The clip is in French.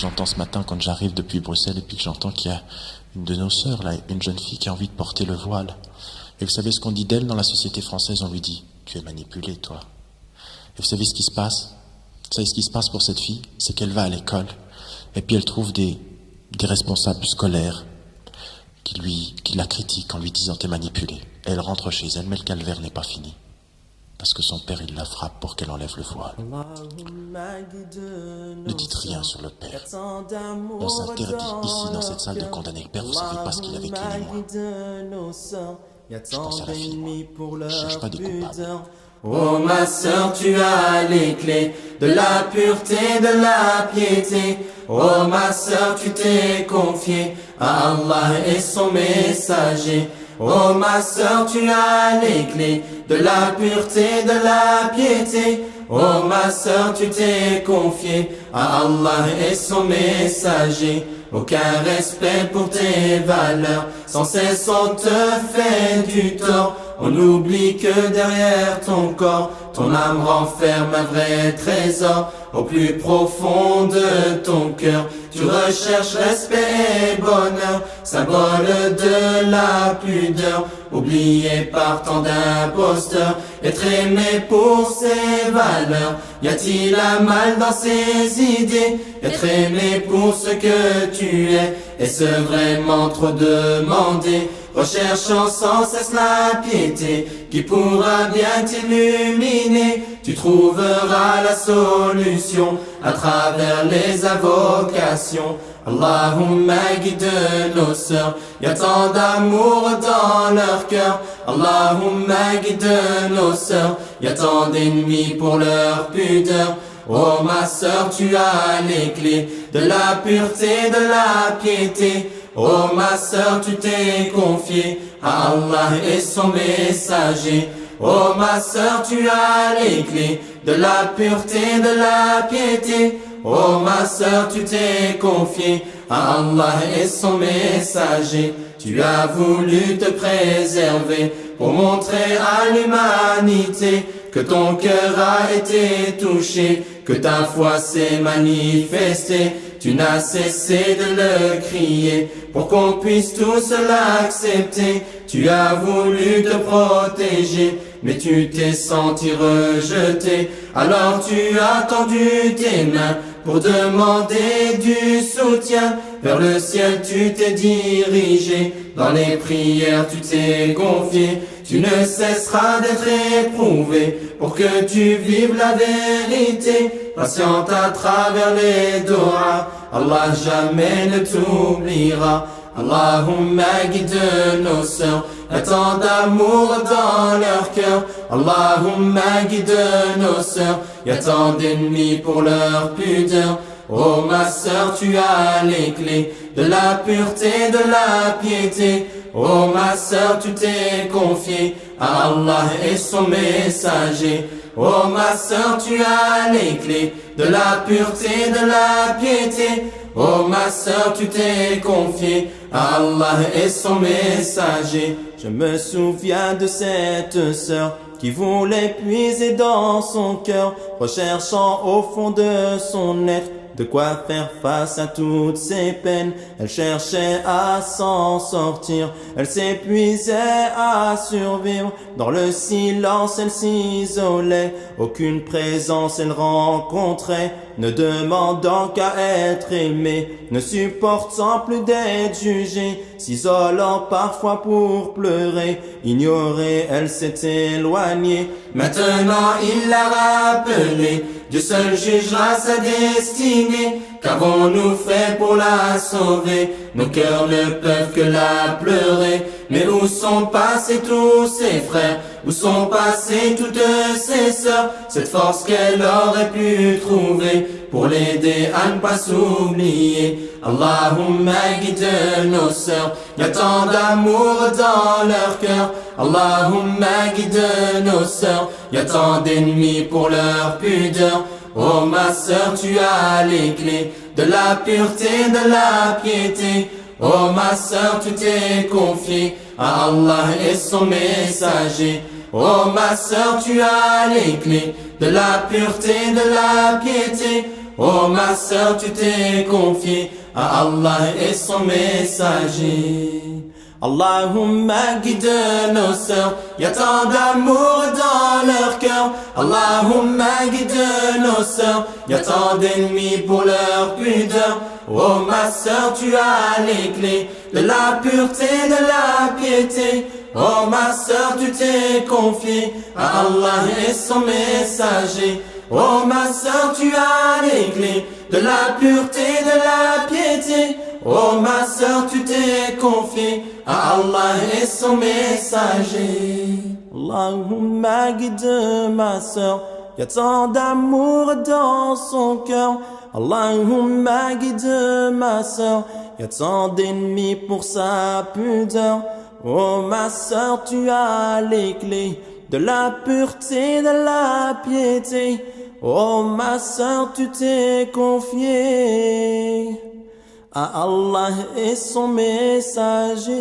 j'entends ce matin quand j'arrive depuis Bruxelles et puis que j'entends qu'il y a une de nos sœurs, là, une jeune fille qui a envie de porter le voile. Et vous savez ce qu'on dit d'elle dans la société française? On lui dit, tu es manipulé, toi. Et vous savez ce qui se passe? Vous savez ce qui se passe pour cette fille? C'est qu'elle va à l'école et puis elle trouve des responsables scolaires qui la critiquent en lui disant t'es manipulé. Et elle rentre chez elle, mais le calvaire n'est pas fini. Parce que son père, il la frappe pour qu'elle enlève le voile. Ne dites rien sur le père. On s'interdit ici dans cette salle de condamner le père. Vous savez pas ce qu'il a vécu ni moi. Je pense à la fille, moi. Je cherche pas de coupable. Oh ma sœur, tu as les clés de la pureté, de la piété. Oh ma sœur, tu t'es confiée à Allah et son messager. Oh ma sœur, tu as les clés de la pureté, de la piété. Oh ma sœur, tu t'es confiée à Allah et son messager. Aucun respect pour tes valeurs, sans cesse on te fait du tort. On oublie que derrière ton corps, ton âme renferme un vrai trésor. Au plus profond de ton cœur, tu recherches respect et bonheur, symbole de la pudeur, oublié par tant d'imposteurs. Être aimé pour ses valeurs, y a-t-il un mal dans ses idées? Être aimé pour ce que tu es, est-ce vraiment trop demandé? Recherchant sans cesse la piété qui pourra bien t'illuminer. Tu trouveras la solution à travers les invocations. Allahumma guide nos sœurs, y a tant d'amour dans leur cœur. Allahumma guide nos sœurs, y a tant d'ennemis pour leur pudeur. Oh ma sœur, tu as les clés de la pureté, de la piété. Oh ma sœur, tu t'es confiée à Allah et son messager. Oh ma sœur, tu as les clés de la pureté, de la piété. Oh ma sœur, tu t'es confiée à Allah et son messager. Tu as voulu te préserver pour montrer à l'humanité que ton cœur a été touché, que ta foi s'est manifestée. Tu n'as cessé de le crier pour qu'on puisse tous l'accepter. Tu as voulu te protéger, mais tu t'es senti rejeté. Alors tu as tendu tes mains pour demander du soutien. Vers le ciel tu t'es dirigé, dans les prières tu t'es confié. Tu ne cesseras d'être éprouvé pour que tu vives la vérité. Patiente à travers les doigts, Allah jamais ne t'oubliera. Allahumma guide nos sœurs, y a tant d'amour dans leur cœur. Allahumma guide nos sœurs, y a tant d'ennemis pour leur pudeur. Oh ma sœur, tu as les clés de la pureté, de la piété. Oh ma sœur, tu t'es confiée à Allah et son messager. Oh ma sœur, tu as les clés de la pureté, de la piété. Oh ma sœur, tu t'es confiée à Allah et son messager. Je me souviens de cette sœur qui voulait puiser dans son cœur, recherchant au fond de son être de quoi faire face à toutes ses peines. Elle cherchait à s'en sortir, elle s'épuisait à survivre. Dans le silence elle s'isolait, aucune présence elle rencontrait. Ne demandant qu'à être aimée, ne supportant plus d'être jugée, s'isolant parfois pour pleurer, ignorée, elle s'est éloignée. Maintenant il l'a rappelé, Dieu seul jugera sa destinée. Qu'avons-nous fait pour la sauver? Nos cœurs ne peuvent que la pleurer. Mais où sont passés tous ses frères? Où sont passées toutes ses sœurs? Cette force qu'elle aurait pu trouver pour l'aider à ne pas s'oublier. Allahumma guide nos sœurs, y a tant d'amour dans leur cœur. Allahumma guide nos sœurs, y a tant d'ennemis pour leur pudeur. Oh ma sœur, tu as les clés de la pureté, de la piété. Oh ma sœur, tu t'es confiée à Allah et son messager. Oh ma sœur, tu as les clés de la pureté, de la piété. Oh ma sœur, tu t'es confiée à Allah et son messager. Allahumma guide nos sœurs, y a tant d'amour dans leur cœur. Allahumma guide nos sœurs, y a tant d'ennemis pour leur pudeur. Oh ma sœur, tu as les clés de la pureté, de la piété. Oh ma sœur, tu t'es confiée à Allah et son messager. Oh ma sœur, tu as les clés de la pureté, de la piété. Oh ma sœur, tu t'es confiée à Allah et son messager. Allahumma guide ma sœur, y a tant d'amour dans son cœur. Allahumma guide ma sœur, y a tant d'ennemis pour sa pudeur. Oh ma sœur, tu as les clés de la pureté, de la piété. Oh ma sœur, tu t'es confiée à Allah et son messager.